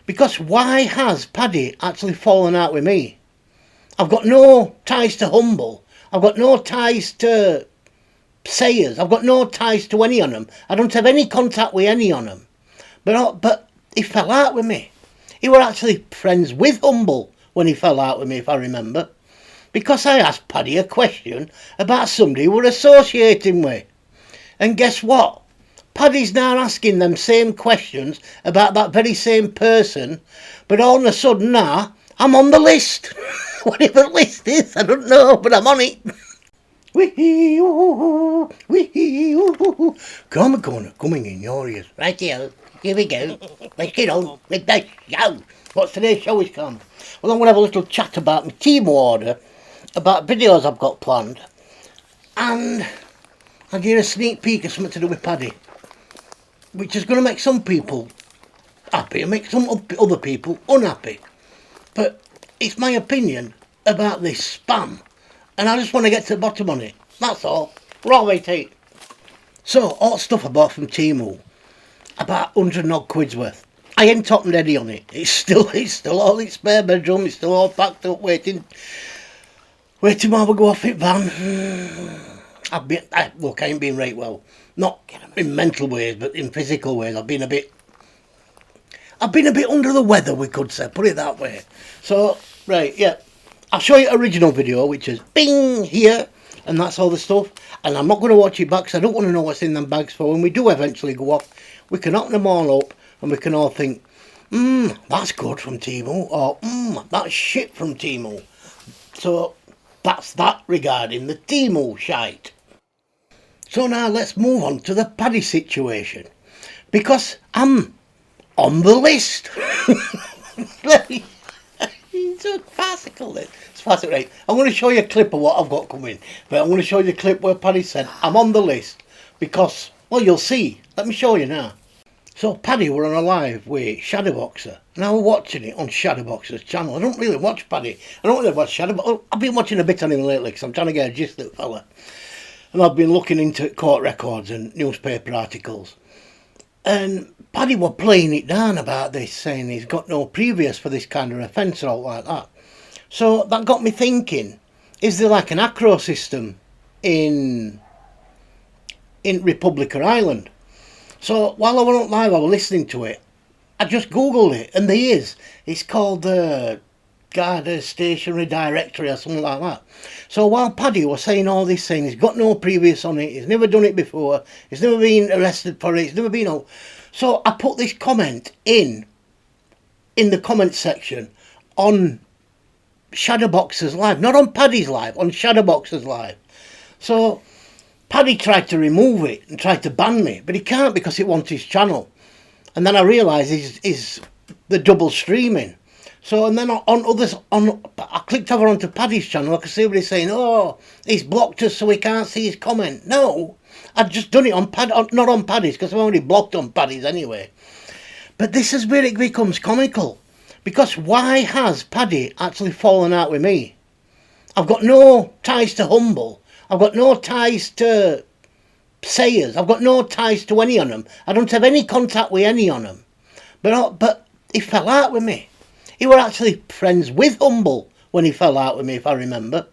Because why has Paddy actually fallen out with me? I've got no ties to Humble. I've got no ties to Sayers. I've got no ties to any of them. I don't have any contact with any of them. But he fell out with me. He were actually friends with Humble when he fell out with me, if I remember. Because I asked Paddy a question about somebody he were associating with. And guess what? Paddy's now asking them same questions about that very same person. But all of a sudden now, I'm on the list. Whatever the list is, I don't know, but I'm on it. Wee-hee-oo, wee-hee-oo. Karma Corner coming in your ears. Rightio, here we go. Let's get on with the show. What's today's show is come? Well, I'm going to have a little chat about my Temu order, about videos I've got planned, and I'll give you a sneak peek of something to do with Paddy, which is going to make some people happy and make some other people unhappy. But it's my opinion about this spam, and I just want to get to the bottom on it. That's all. Raw weight. So, all stuff I bought from Temu, about 100 odd quid's worth. I ain't top and Eddie on it. It's still all in spare bedroom. It's still all packed up, waiting while we go off it van. Look, I ain't been right well. Not in mental ways, but in physical ways. I've been a bit under the weather, we could say. Put it that way. So, right, yeah. I'll show you original video, which is bing here, and that's all the stuff. And I'm not going to watch it back because I don't want to know what's in them bags for when we do eventually go off. We can open them all up and we can all think, that's good from Temu, or that's shit from Temu. So that's that regarding the Temu shite. So now let's move on to the Paddy situation, because I'm on the list. It's so farcical then. It's farcical, right? I'm going to show you a clip of what I've got coming, but I'm going to show you the clip where Paddy said I'm on the list because, well, you'll see. Let me show you now. So Paddy were on a live with Shadowboxer, and I was watching it on Shadowboxer's channel. I don't really watch Paddy. I don't really watch Shadowboxer. I've been watching a bit on him lately because I'm trying to get a gist of the fella. And I've been looking into court records and newspaper articles. And Paddy were playing it down about this, saying he's got no previous for this kind of offence or all like that. So that got me thinking, is there like an acro system in Republic of Ireland? So while I were on live, I was listening to it. I just googled it, and there is. It's called the Garda Stationary Directory or something like that. So while Paddy was saying all this, saying he's got no previous on it, he's never done it before, he's never been arrested for it, he's never been... So I put this comment in the comment section on Shadowboxer's live, not on Paddy's live, on Shadowboxer's live. So Paddy tried to remove it and tried to ban me, but he can't because it wants his channel. And then I realised is the double streaming. So, and then I clicked over onto Paddy's channel. I could see what he's saying. Oh, he's blocked us so we can't see his comment. No, I'd just done it on not on Paddy's, because I'm already blocked on Paddy's anyway. But this is where it becomes comical, because why has Paddy actually fallen out with me? I've got no ties to Humble. I've got no ties to Sayers. I've got no ties to any of them. I don't have any contact with any of them. But he fell out with me. He were actually friends with Humble when he fell out with me, if I remember.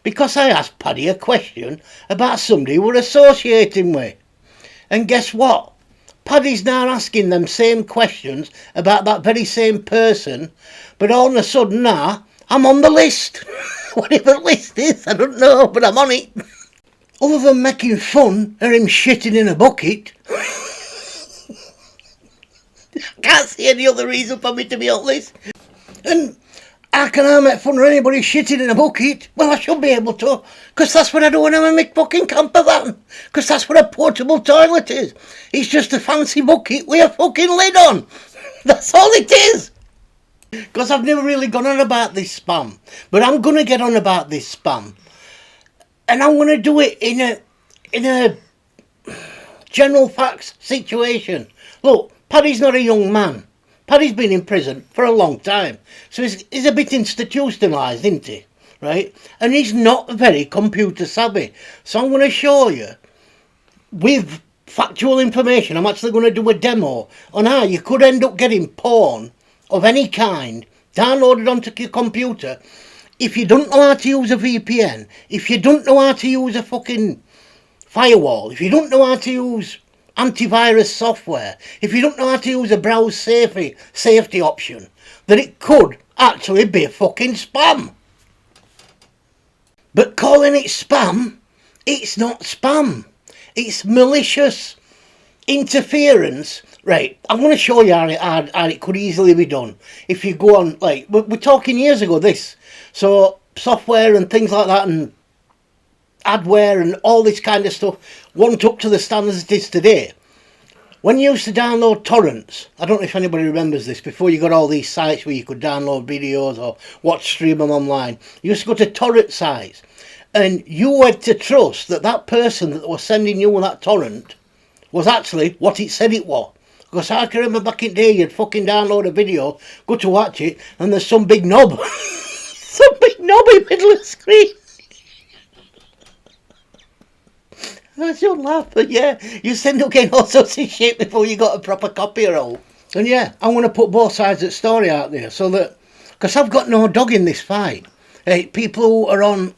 Because I asked Paddy a question about somebody he were associating with. And guess what? Paddy's now asking them same questions about that very same person. But all of a sudden now, I'm on the list. Whatever the list is, I don't know, but I'm on it. Other than making fun of him shitting in a bucket, I can't see any other reason for me to be on this. And how can I make fun of anybody shitting in a bucket? Well, I should be able to, because that's what I do when I'm in my fucking camper van. Because that's what a portable toilet is. It's just a fancy bucket with a fucking lid on. That's all it is. Because I've never really gone on about this spam. But I'm going to get on about this spam. And I'm going to do it in a general facts situation. Look, Paddy's not a young man. Paddy's been in prison for a long time. So he's a bit institutionalised, isn't he? Right? And he's not very computer savvy. So I'm going to show you, with factual information, I'm actually going to do a demo on how you could end up getting porn of any kind downloaded onto your computer, if you don't know how to use a VPN, if you don't know how to use a fucking firewall, if you don't know how to use antivirus software, if you don't know how to use a browse safety option, then it could actually be fucking spam. But calling it spam, it's not spam. It's malicious interference. Right, I'm going to show you how it could easily be done. If you go on, like, we're talking years ago this. So, software and things like that and adware and all this kind of stuff weren't up to the standards it is today. When you used to download torrents, I don't know if anybody remembers this, before you got all these sites where you could download videos or stream them online, you used to go to torrent sites and you had to trust that that person that was sending you that torrent was actually what it said it was. Because I can remember back in the day, you'd fucking download a video, go to watch it, and there's some big knob. Some big knob in the middle of the screen. I shouldn't laugh, but yeah, you end up getting all sorts of shit before you got a proper copy of all. And yeah, I want to put both sides of the story out there, so that, because I've got no dog in this fight. Hey, people who are on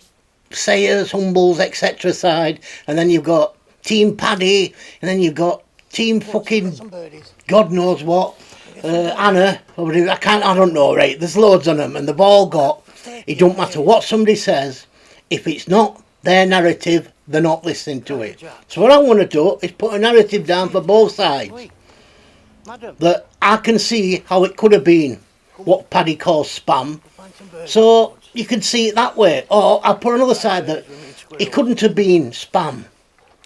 Sayers, Humbles, etc. side, and then you've got Team Paddy, and then you've got Team fucking God knows what, Anna, I don't know, right, there's loads on them, and they've all got, it don't matter what somebody says, if it's not their narrative, they're not listening to it. So what I want to do is put a narrative down for both sides, that I can see how it could have been what Paddy calls spam, so you can see it that way. Or I'll put another side that it couldn't have been spam,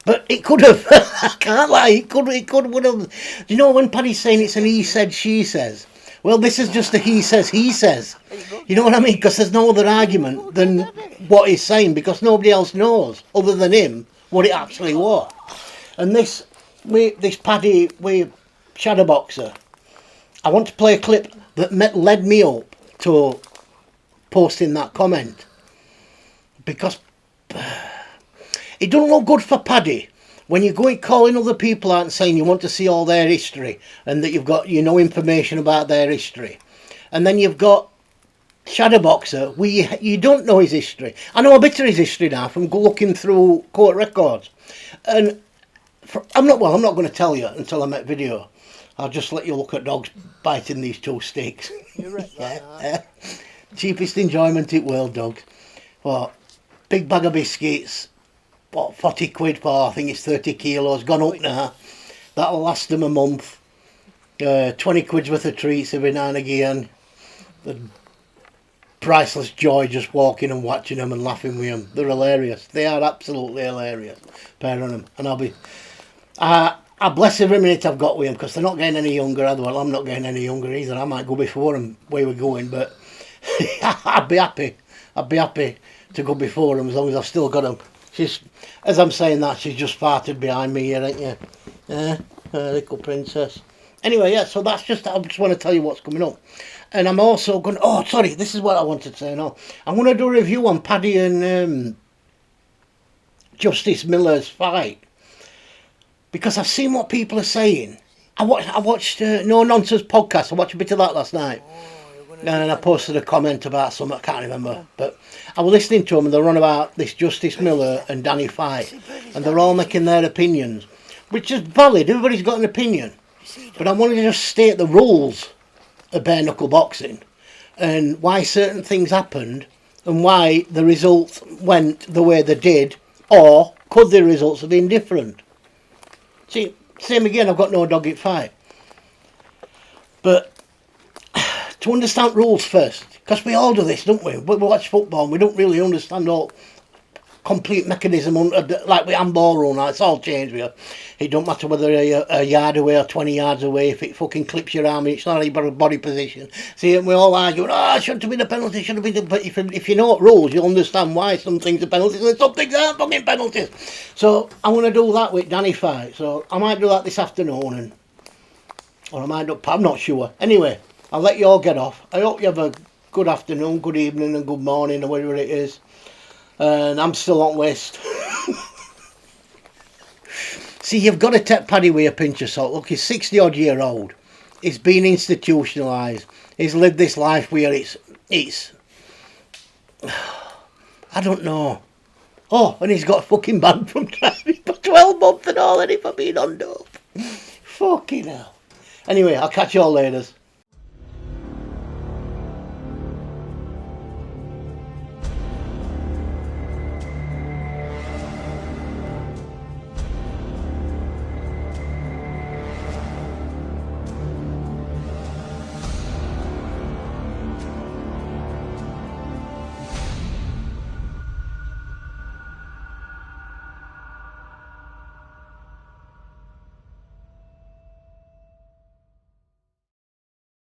but it could have. I can't lie, it would have. You know, when Paddy's saying it's an he said, she says, well, this is just a he says, you know what I mean? Because there's no other argument than what he's saying, because nobody else knows other than him what it actually was. And this Paddy with Shadowboxer, I want to play a clip that led me up to posting that comment, because it don't look good for Paddy when you're going calling other people out and saying you want to see all their history and that you've got, you know, information about their history, and then you've got Shadowboxer where you don't know his history. I know a bit of his history now from looking through court records, and I'm not going to tell you until I make video. I'll just let you look at dogs biting these two sticks. You're right. Yeah. Cheapest enjoyment in the world, dogs. What? Big bag of biscuits. What, 40 quid for, I think it's 30 kilos. Gone up now. That'll last them a month. 20 quid's worth of treats every now and again. The priceless joy just walking and watching them and laughing with them. They're hilarious. They are absolutely hilarious. Pair of them. And I bless every minute I've got with them, because they're not getting any younger. Well, I'm not getting any younger either. I might go before them where we're going, but I'd be happy. I'd be happy to go before them as long as I've still got them. She's, as I'm saying that, she's just farted behind me here, ain't you? Little princess. Anyway, yeah, so that's just, I just want to tell you what's coming up. And I'm also going, oh, sorry, this is what I wanted to say now. I'm going to do a review on Paddy and Justice Miller's fight, because I've seen what people are saying. I watched No Nonsense podcast. I watched a bit of that last night. And I posted a comment about something, I can't remember. But I was listening to them and they're on about this Justice Miller and Danny fight. And they're all making their opinions, which is valid. Everybody's got an opinion. But I wanted to just state the rules of bare knuckle boxing and why certain things happened and why the results went the way they did, or could the results have been different. See, same again, I've got no dog in fight. But to understand rules first, because we all do this, don't we? We watch football and we don't really understand all complete mechanism, like with handball rule now, it's all changed with you. It don't matter whether a yard away or 20 yards away, if it fucking clips your arm, it's not your body position. See, we all argue, it shouldn't have been a penalty, should have been, but if you know rules, you'll understand why some things are penalties and some things aren't fucking penalties. So I want to do that with Danny fight, so I might do that this afternoon, or I might not, I'm not sure. Anyway, I'll let you all get off. I hope you have a good afternoon, good evening and good morning, or whatever it is. And I'm still on waste. See, you've got to take Paddy with a pinch of salt. Look, he's 60 odd year old. He's been institutionalised. He's lived this life where it's I don't know. Oh, and he's got fucking banned from driving for 12 months and all, and for being on dope. Fucking hell. Anyway, I'll catch you all later.